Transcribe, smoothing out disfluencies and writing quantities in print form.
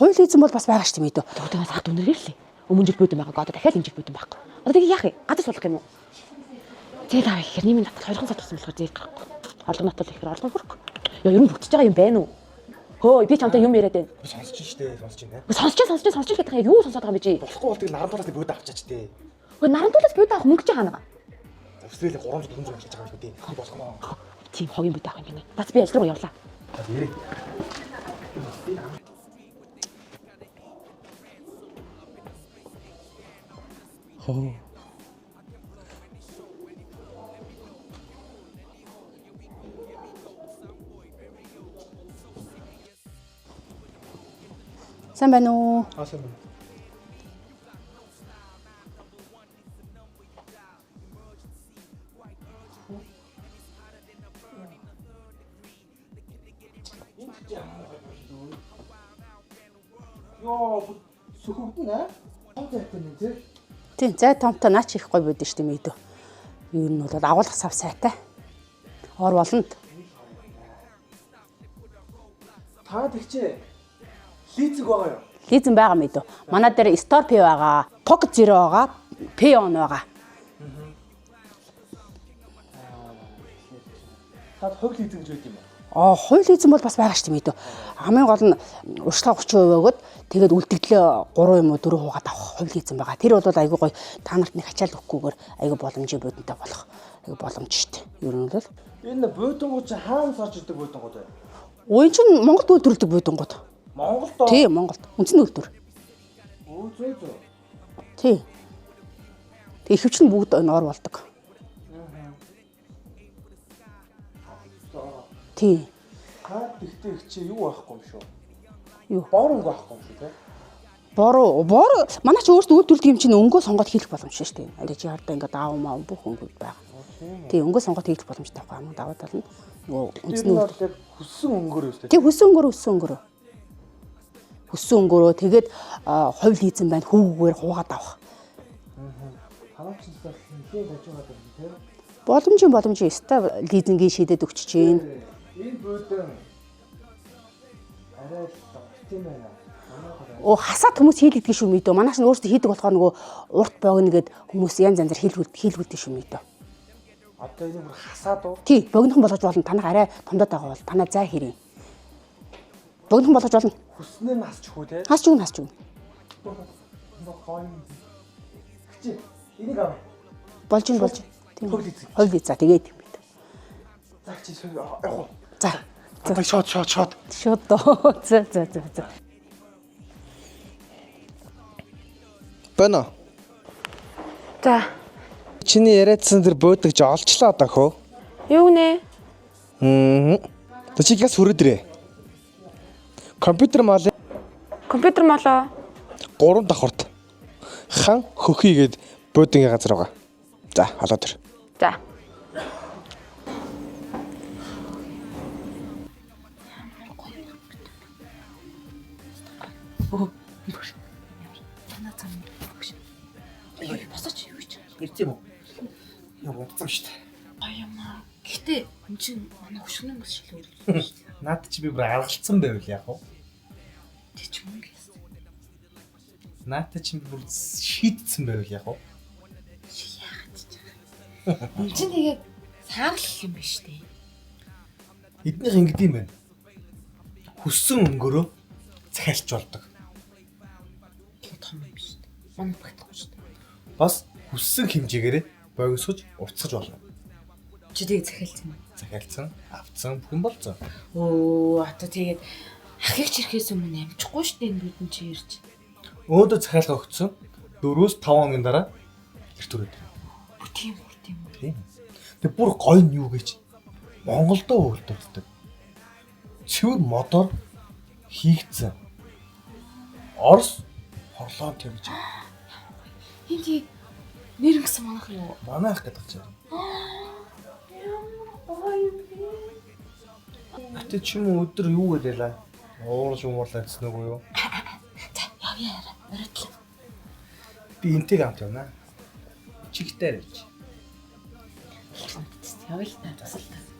хууль эзэн бол бас байгаа шүү дээ. Тэгээд саад үнэргэлээ. Өмнө жил буудан байгаа. Одоо дахиад энэ жил буудан байхгүй. Одоо тэгээ яах вэ? Гадар суулгах юм уу? Зээл авах гэхээр нэмийн татал 2 сар туссан болохоор зээл гарахгүй. Олгон натал ихээр олгон хөрөх. Яа ер нь бүтэж байгаа юм байна уу? Хөөе би чамтай юм яриад байна. Сонсож штэ сонсож байна. Сонсож гэдэг яг юу сонсоод байгаа юм бэ чи? Болохгүй бол тийг нарантуулаад бууд авчаач тээ. Хөөе нарантуулаас бууд авах мөнгө чи хаана байгаа? Австрали 300 400 болж байгаа юм шүү дээ. Болох нь. Тийм хогийн бууд авах юм гинэ. Бас би ажил руу явлаа. Ярэ. Хоо. Сайн байна уу? Сайн байна. Яа, сөхөгдөн аа? Томтой юм тий. Тийм, зай томтой наач их гоё байдаг шүү дээ мэдөө. Юу нь бол агуулгах сав сайтай. Ор болонд. Та тэгчээ. Лизинг байгаа юу? Лизинг байгаа мэдөө. Манай дээр Store Pay байгаа, Pocket Zero байгаа, Pay On байгаа. Та хувь лизинг гэж байдаг юм Аа, аа? хууль эзэн бол бас байгаа шүү дээ мэдөө. Хамгийн гол нь урьдчилан 30% өгөөд тэгээд үлдэгдлээ 3 юм уу 4 хуугаад авах хууль эзэн байгаа. Тэр бол айгүй гоё та нарт нэг ачаал өгөхгүйгээр айгүй боломжтой бодонтой болох айгүй боломж шүү дээ. Ер нь бол Энэ буудангууд чи хаана сарж идэг буудангууд вэ? Уян чинь Монголд үйлдвэрлэдэг буудангууд. Монголд оо? Тий, Монголд. Үндэсний үйлдвэр. Оо зөө зөө. Тий. Тэг ихэвчлэн бүгд ор болдог. Тий. Та тэгтээ их чи юу байхгүй юм шүү? Юу? Боор өнгө байхгүй юм шүү те? Бороо манай ч өөрсдөө үйлдвэрлэдэг юм чинь өнгөө сонгоод хийх боломжтой шүү дээ. Аль чи хардаа ингээд аав маа бүх өнгөд байгаа. Тий, өнгөө сонгоод хийх боломжтой байхгүй юм. Даваа тал нь нөгөө үндэсний бол яг хүссэн өнгөөр өстэй. Тий, хүссэн өнгөөрөө. Хүссэн өнгөөрөө тэгээд хувь лизэн байна хүүгээр хуугаад авах. Харамчтай нэлээд ажигаад байна те? Боломжийн өстой лизингийн шийдэд өгч чинь. Энэ буудан арай л тийм байна. Оо хасаад хүмүүс хийлэгдэх шүү мэдөө. Манайш нь өөрсдөө хийдэг болохоор нөгөө урт богино гэд хүмүүс янз янзаар хийлгүүлдэг шүү мэдөө. Одоо энэ бүр хасаад уу? Тий, богинохон болгож болно. Танах арай томдоод байгаа бол танаа зай хэрэг. Богинохон болгож болно. Хүснээ нь хасч хүү те? Хасч өгнө. Чи энийг аваа. Болж. Тийм. Хувь лизинг. Хувь лизинг тэгээд юм бид. За чи явах уу? За. Одоо шот. Шууд доо. За. Бана. За. Чиний яриадсан тэр буудагч олчлаа одоо хөө. Юу нэ? Тэ чи газ хүрээдрээ. Компьютер молоо 3 давхарт. Хан хөхий гээд буудангийн газар байгаа. За, халаад ир. За. Босооч юу гэж ирсэн юм уу? Яа унтсан шүү дээ. Аяма. Гэтэ энэ чинь манай хөшгөнөө бас шил өөрлөж шүү дээ. Наад чи би бүр аргалцсан байвал яах вэ? Тэг ч юм гээ. Наад чи бүр шийдсэн байвал яах вэ? Энд чинь тэгээд саарл юм биш үү? Эднийх ингэдэм юм байна. Хүссэн өнгөрөө захиалч болдог. Том юм биш үү? Манай багтахгүй шүү дээ. Бас хүссэн хэмжээгээр богиносгож уртсаж болно. Чи тэгээд захиалсан юм. Захиалсан, авцсан, бүхэн болцсон. Оо, одоо тэгээд ахигч ирэхээс өмнө амжихгүй шүү дээ энэ бүдэн чи ирж. Өөдөө захиалга өгсөн 4-5 хоногийн дараа эрт төрөөд. Тийм. Тэг бүр гоё нь юу гэж Монголдоо үйлдвэрлэдэг. Цэвэр модоор хийгдсэн. Орос хорлоо тавьж. Энд тийм нэр гисэн манайх юу? Манайх гэдэг чинь. Гэтэ чи юм өдөр юу гэлээ? Уурж умуурлаа гэсэн үг үү? За, явъя. Оротлоо. Би энтэйг хамт явна. Чигтээр явж. Явъя л та тусалтай.